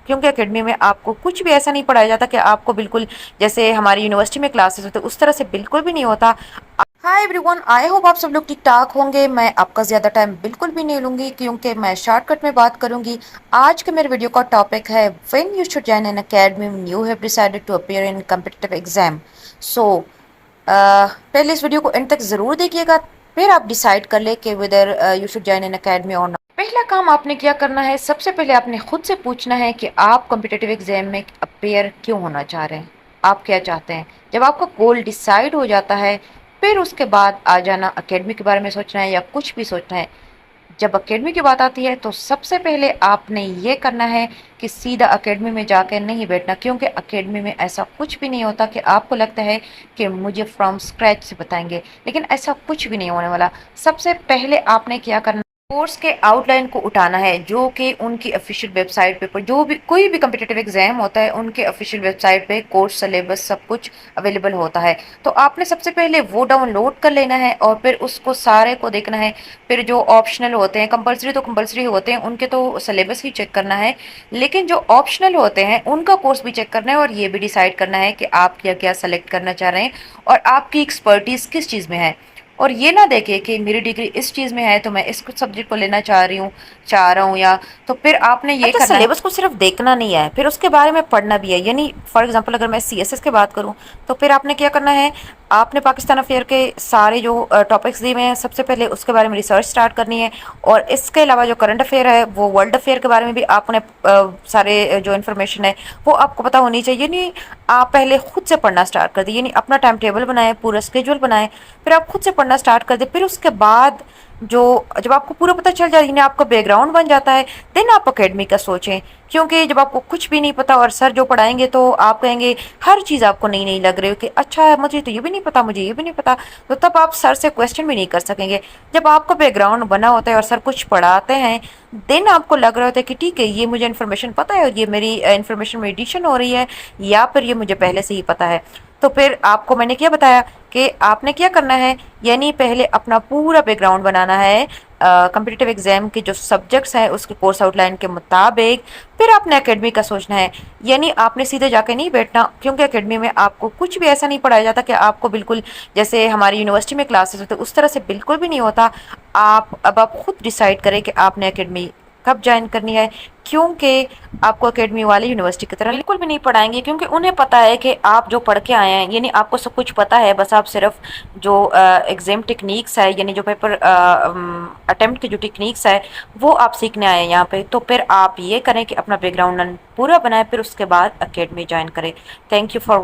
کیونکہ اکیڈمی میں آپ کو کچھ بھی ایسا نہیں پڑھایا جاتا کہ آپ کو بالکل جیسے ہماری یونیورسٹی میں کلاسز ہوتے اس طرح سے بالکل بھی نہیں ہوتا۔ High every one, I hope آپ سب لوگ ٹھیک ٹھاک ہوں گے۔ میں آپ کا زیادہ ٹائم بالکل بھی نہیں لوں گی کیونکہ میں شارٹ کٹ میں بات کروں گی۔ آج کے میرے ویڈیو کا ٹاپک ہے when you should join an academy when you have decided to appear in competitive exam۔ سو پہلے اس ویڈیو کو اینڈ تک ضرور دیکھیے گا، پھر آپ ڈیسائیڈ کر لیں کہ whether you should join an academy or not۔ پہلا کام آپ نے کیا کرنا ہے، سب سے پہلے آپ نے خود سے پوچھنا ہے کہ آپ کمپٹیٹیو ایگزام میں اپیئر کیوں ہونا چاہ رہے ہیں، آپ کیا چاہتے ہیں۔ جب آپ کا گول ڈیسائیڈ ہو جاتا ہے پھر اس کے بعد آ جانا اکیڈمی کے بارے میں سوچنا ہے یا کچھ بھی سوچنا ہے۔ جب اکیڈمی کی بات آتی ہے تو سب سے پہلے آپ نے یہ کرنا ہے کہ سیدھا اکیڈمی میں جا کے نہیں بیٹھنا، کیونکہ اکیڈمی میں ایسا کچھ بھی نہیں ہوتا کہ آپ کو لگتا ہے کہ مجھے فرام اسکریچ سے بتائیں گے، لیکن ایسا کچھ بھی نہیں ہونے والا۔ سب سے پہلے آپ نے کیا کرنا، کورس کے آؤٹ لائن کو اٹھانا ہے جو کہ ان کی آفیشیل ویب سائٹ پہ، جو بھی کوئی بھی کمپٹیٹیو ایگزام ہوتا ہے ان کے آفیشیل ویب سائٹ پہ کورس سلیبس سب کچھ اویلیبل ہوتا ہے۔ تو آپ نے سب سے پہلے وہ ڈاؤن لوڈ کر لینا ہے اور پھر اس کو سارے کو دیکھنا ہے۔ پھر جو آپشنل ہوتے ہیں، کمپلسری تو کمپلسری ہوتے ہیں، ان کے تو سلیبس ہی چیک کرنا ہے، لیکن جو آپشنل ہوتے ہیں ان کا کورس بھی چیک کرنا ہے اور یہ بھی ڈیسائیڈ کرنا ہے کہ آپ کیا کیا سلیکٹ کرنا چاہ رہے ہیں اور آپ کی ایکسپرٹیز کس چیز میں ہے۔ اور یہ نہ دیکھے کہ میری ڈگری اس چیز میں ہے تو میں اس سبجیکٹ کو لینا چاہ رہا ہوں یا تو پھر آپ نے یہ کرنا ہے۔ سلیبس کو صرف دیکھنا نہیں ہے، پھر اس کے بارے میں پڑھنا بھی ہے۔ یعنی فار ایگزامپل اگر میں سی ایس ایس کی بات کروں تو پھر آپ نے کیا کرنا ہے، آپ نے پاکستان افیئر کے سارے جو ٹاپکس دیے ہیں سب سے پہلے اس کے بارے میں ریسرچ سٹارٹ کرنی ہے، اور اس کے علاوہ جو کرنٹ افیئر ہے وہ ورلڈ افیئر کے بارے میں بھی آپ نے سارے جو انفارمیشن ہے وہ آپ کو پتہ ہونی چاہیے۔ یعنی آپ پہلے خود سے پڑھنا سٹارٹ کر دیں، یعنی اپنا ٹائم ٹیبل بنائیں، پورا اسکیجول بنائیں، پھر آپ خود سے پڑھنا سٹارٹ کر دیں۔ پھر اس کے بعد جب آپ کو پورا پتہ چل جائے، یعنی آپ کا بیک گراؤنڈ بن جاتا ہے، دین آپ اکیڈمی کا سوچیں۔ کیونکہ جب آپ کو کچھ بھی نہیں پتا اور سر جو پڑھائیں گے تو آپ کہیں گے ہر چیز آپ کو نئی نئی لگ رہی ہو کہ اچھا مجھے تو یہ بھی نہیں پتا، مجھے یہ بھی نہیں پتا، تو تب آپ سر سے کویسچن بھی نہیں کر سکیں گے۔ جب آپ کا بیک گراؤنڈ بنا ہوتا ہے اور سر کچھ پڑھاتے ہیں، دین آپ کو لگ رہا ہوتا ہے کہ ٹھیک ہے یہ مجھے انفارمیشن پتہ ہے اور یہ میری انفارمیشن میں ایڈیشن ہو رہی ہے یا پھر یہ مجھے پہلے سے ہی پتا ہے، تو پھر آپ کو میں نے کیا بتایا کہ آپ نے کیا کرنا ہے، یعنی پہلے اپنا پورا بیک گراؤنڈ بنانا ہے کمپٹیٹیو ایگزام کے جو سبجیکٹس ہیں اس کے کورس آؤٹ لائن کے مطابق۔ پھر آپ نے اکیڈمی کا سوچنا ہے، یعنی آپ نے سیدھے جا کے نہیں بیٹھنا، کیونکہ اکیڈمی میں آپ کو کچھ بھی ایسا نہیں پڑھایا جاتا کہ آپ کو بالکل جیسے ہماری یونیورسٹی میں کلاسز ہوتے اس طرح سے بالکل بھی نہیں ہوتا۔ اب آپ خود ڈیسائیڈ کریں کہ آپ نے اکیڈمی کب جوائن کرنی ہے، کیونکہ آپ کو اکیڈمی والے یونیورسٹی کی طرح بالکل بھی نہیں پڑھائیں گے، کیونکہ انہیں پتا ہے کہ آپ جو پڑھ کے آئے ہیں، یعنی آپ کو سب کچھ پتا ہے، بس آپ صرف جو ایگزام ٹیکنیکس ہے، یعنی جو پیپر اٹیمپٹ کی جو ٹیکنیکس ہے وہ آپ سیکھنے آئے ہیں یہاں پہ۔ تو پھر آپ یہ کریں کہ اپنا بیک گراؤنڈ پورا بنائیں، پھر اس کے بعد اکیڈمی جوائن کریں۔ Thank you for